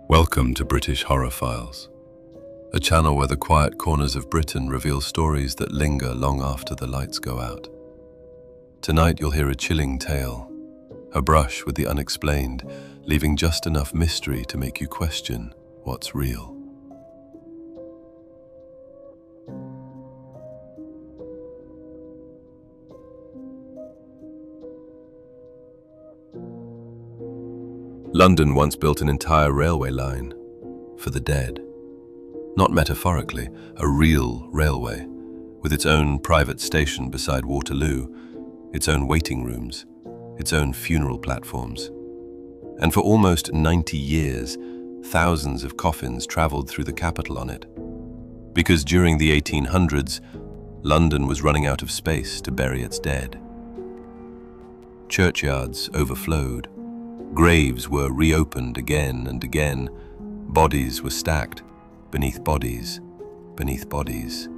Welcome to British Horror Files, a channel where the quiet corners of Britain reveal stories that linger long after the lights go out. Tonight you'll hear a chilling tale, a brush with the unexplained, leaving just enough mystery to make you question what's real. London once built an entire railway line for the dead. Not metaphorically, a real railway, with its own private station beside Waterloo, its own waiting rooms, its own funeral platforms. And for almost 90 years, thousands of coffins travelled through the capital on it. Because during the 1800s, London was running out of space to bury its dead. Churchyards overflowed. Graves were reopened again and again. Bodies were stacked beneath bodies, beneath bodies.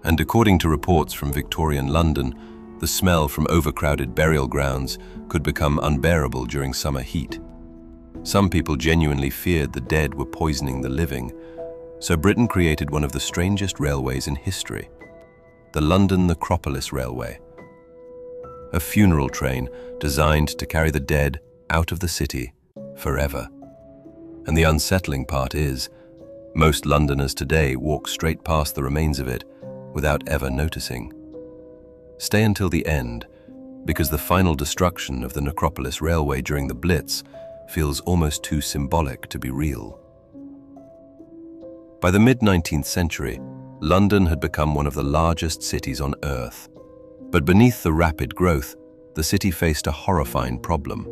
And according to reports from Victorian London, the smell from overcrowded burial grounds could become unbearable during summer heat. Some people genuinely feared the dead were poisoning the living, so Britain created one of the strangest railways in history, the London Necropolis Railway. A funeral train designed to carry the dead out of the city forever. And the unsettling part is, most Londoners today walk straight past the remains of it without ever noticing. Stay until the end, because the final destruction of the Necropolis Railway during the Blitz feels almost too symbolic to be real. By the mid-19th century, London had become one of the largest cities on Earth. But beneath the rapid growth, the city faced a horrifying problem: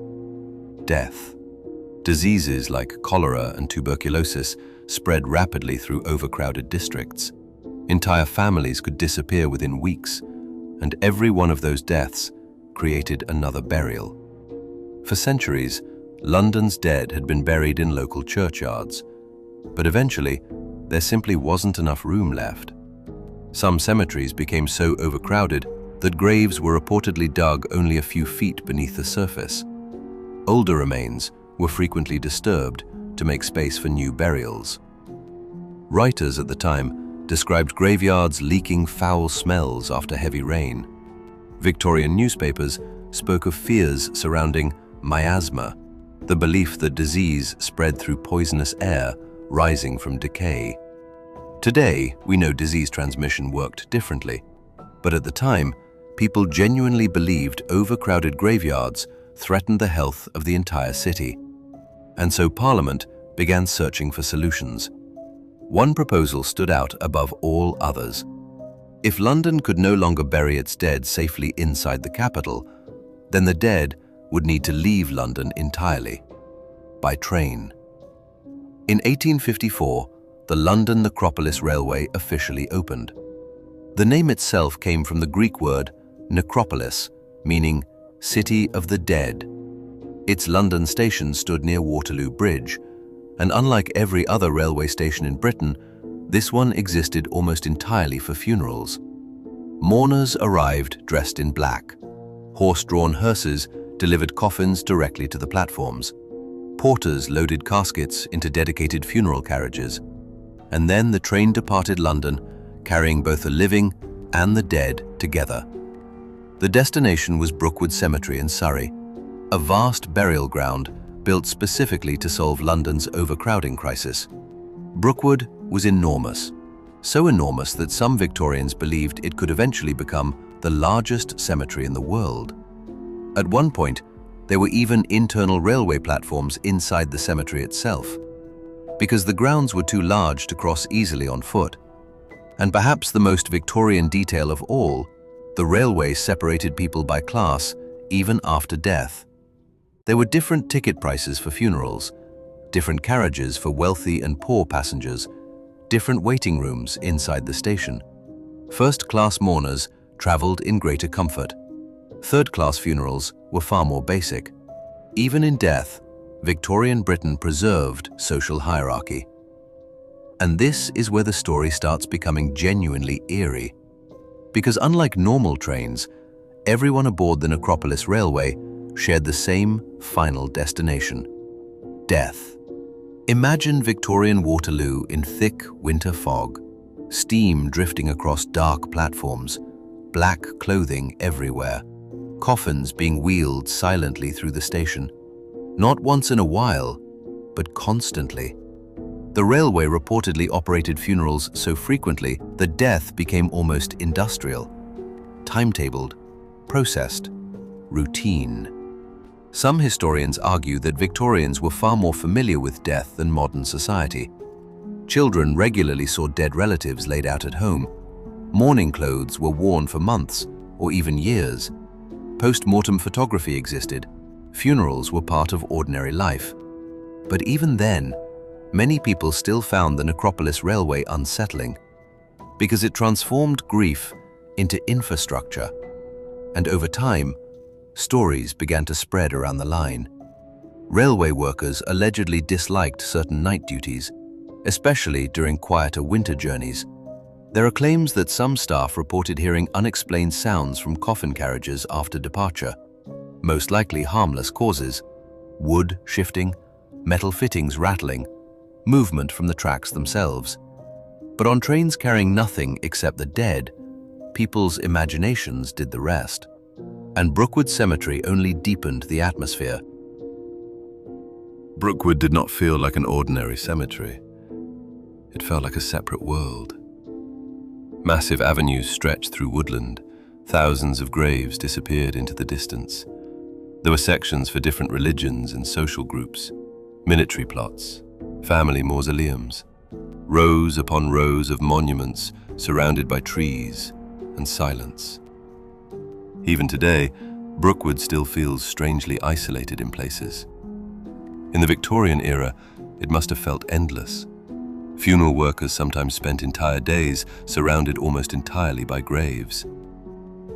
death. Diseases like cholera and tuberculosis spread rapidly through overcrowded districts. Entire families could disappear within weeks, and every one of those deaths created another burial. For centuries, London's dead had been buried in local churchyards, but eventually, there simply wasn't enough room left. Some cemeteries became so overcrowded that graves were reportedly dug only a few feet beneath the surface. Older remains were frequently disturbed to make space for new burials. Writers at the time described graveyards leaking foul smells after heavy rain. Victorian newspapers spoke of fears surrounding miasma, the belief that disease spread through poisonous air rising from decay. Today, we know disease transmission worked differently, but at the time, people genuinely believed overcrowded graveyards threatened the health of the entire city. And so Parliament began searching for solutions. One proposal stood out above all others. If London could no longer bury its dead safely inside the capital, then the dead would need to leave London entirely, by train. In 1854, the London Necropolis Railway officially opened. The name itself came from the Greek word necropolis, meaning City of the Dead. Its London station stood near Waterloo Bridge, and unlike every other railway station in Britain, this one existed almost entirely for funerals. Mourners arrived dressed in black. Horse-drawn hearses delivered coffins directly to the platforms. Porters loaded caskets into dedicated funeral carriages. And then the train departed London, carrying both the living and the dead together. The destination was Brookwood Cemetery in Surrey, a vast burial ground built specifically to solve London's overcrowding crisis. Brookwood was enormous, so enormous that some Victorians believed it could eventually become the largest cemetery in the world. At one point, there were even internal railway platforms inside the cemetery itself, because the grounds were too large to cross easily on foot. And perhaps the most Victorian detail of all, the railway separated people by class, even after death. There were different ticket prices for funerals, different carriages for wealthy and poor passengers, different waiting rooms inside the station. First-class mourners travelled in greater comfort. Third-class funerals were far more basic. Even in death, Victorian Britain preserved social hierarchy. And this is where the story starts becoming genuinely eerie. Because unlike normal trains, everyone aboard the Necropolis Railway shared the same final destination: death. Imagine Victorian Waterloo in thick winter fog, steam drifting across dark platforms, black clothing everywhere, coffins being wheeled silently through the station, not once in a while, but constantly. The railway reportedly operated funerals so frequently that death became almost industrial, timetabled, processed, routine. Some historians argue that Victorians were far more familiar with death than modern society. Children regularly saw dead relatives laid out at home. Mourning clothes were worn for months or even years. Post-mortem photography existed. Funerals were part of ordinary life. But even then, many people still found the Necropolis Railway unsettling because it transformed grief into infrastructure. And over time, stories began to spread around the line. Railway workers allegedly disliked certain night duties, especially during quieter winter journeys. There are claims that some staff reported hearing unexplained sounds from coffin carriages after departure, most likely harmless causes: wood shifting, metal fittings rattling, movement from the tracks themselves. But on trains carrying nothing except the dead, people's imaginations did the rest. And Brookwood Cemetery only deepened the atmosphere. Brookwood did not feel like an ordinary cemetery. It felt like a separate world. Massive avenues stretched through woodland. Thousands of graves disappeared into the distance. There were sections for different religions and social groups, military plots, family mausoleums, rows upon rows of monuments surrounded by trees and silence. Even today, Brookwood still feels strangely isolated in places. In the Victorian era, it must have felt endless. Funeral workers sometimes spent entire days surrounded almost entirely by graves.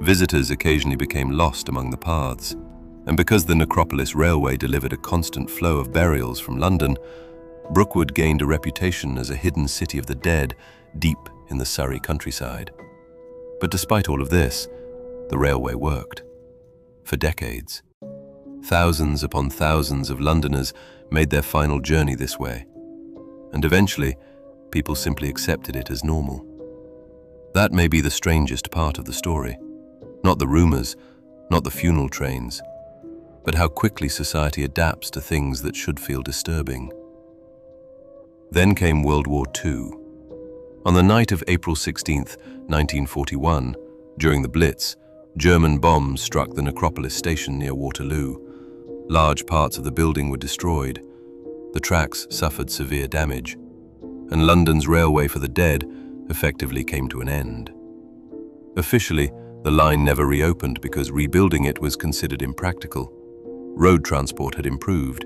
Visitors occasionally became lost among the paths, and because the Necropolis Railway delivered a constant flow of burials from London, Brookwood gained a reputation as a hidden city of the dead deep in the Surrey countryside. But despite all of this, the railway worked. For decades, thousands upon thousands of Londoners made their final journey this way, and eventually, people simply accepted it as normal. That may be the strangest part of the story. Not the rumors, not the funeral trains, but how quickly society adapts to things that should feel disturbing. Then came World War II. On the night of April 16, 1941, during the Blitz, German bombs struck the Necropolis station near Waterloo. Large parts of the building were destroyed. The tracks suffered severe damage, and London's railway for the dead effectively came to an end. Officially, the line never reopened because rebuilding it was considered impractical. Road transport had improved.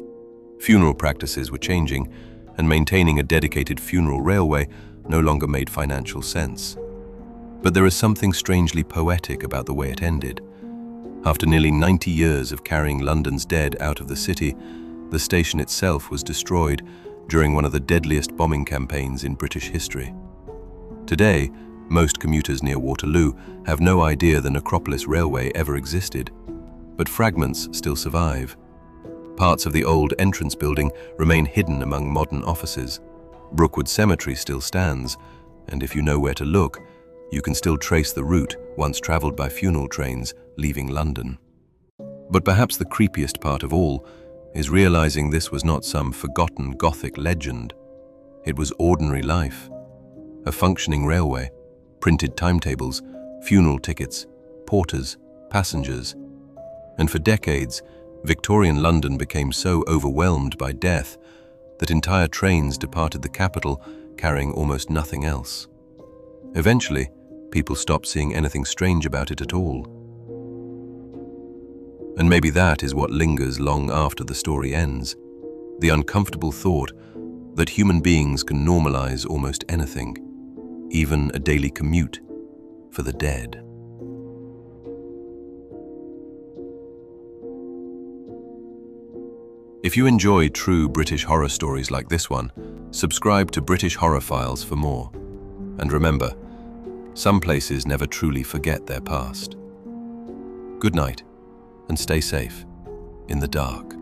Funeral practices were changing, and maintaining a dedicated funeral railway no longer made financial sense. But there is something strangely poetic about the way it ended. After nearly 90 years of carrying London's dead out of the city, the station itself was destroyed during one of the deadliest bombing campaigns in British history. Today, most commuters near Waterloo have no idea the Necropolis Railway ever existed, but fragments still survive. Parts of the old entrance building remain hidden among modern offices. Brookwood Cemetery still stands, and if you know where to look, you can still trace the route once travelled by funeral trains leaving London. But perhaps the creepiest part of all is realizing this was not some forgotten Gothic legend. It was ordinary life. A functioning railway, printed timetables, funeral tickets, porters, passengers. And for decades, Victorian London became so overwhelmed by death that entire trains departed the capital carrying almost nothing else. Eventually, people stopped seeing anything strange about it at all. And maybe that is what lingers long after the story ends, the uncomfortable thought that human beings can normalize almost anything, even a daily commute for the dead. If you enjoy true British horror stories like this one, subscribe to British Horror Files for more. And remember, some places never truly forget their past. Good night, and stay safe in the dark.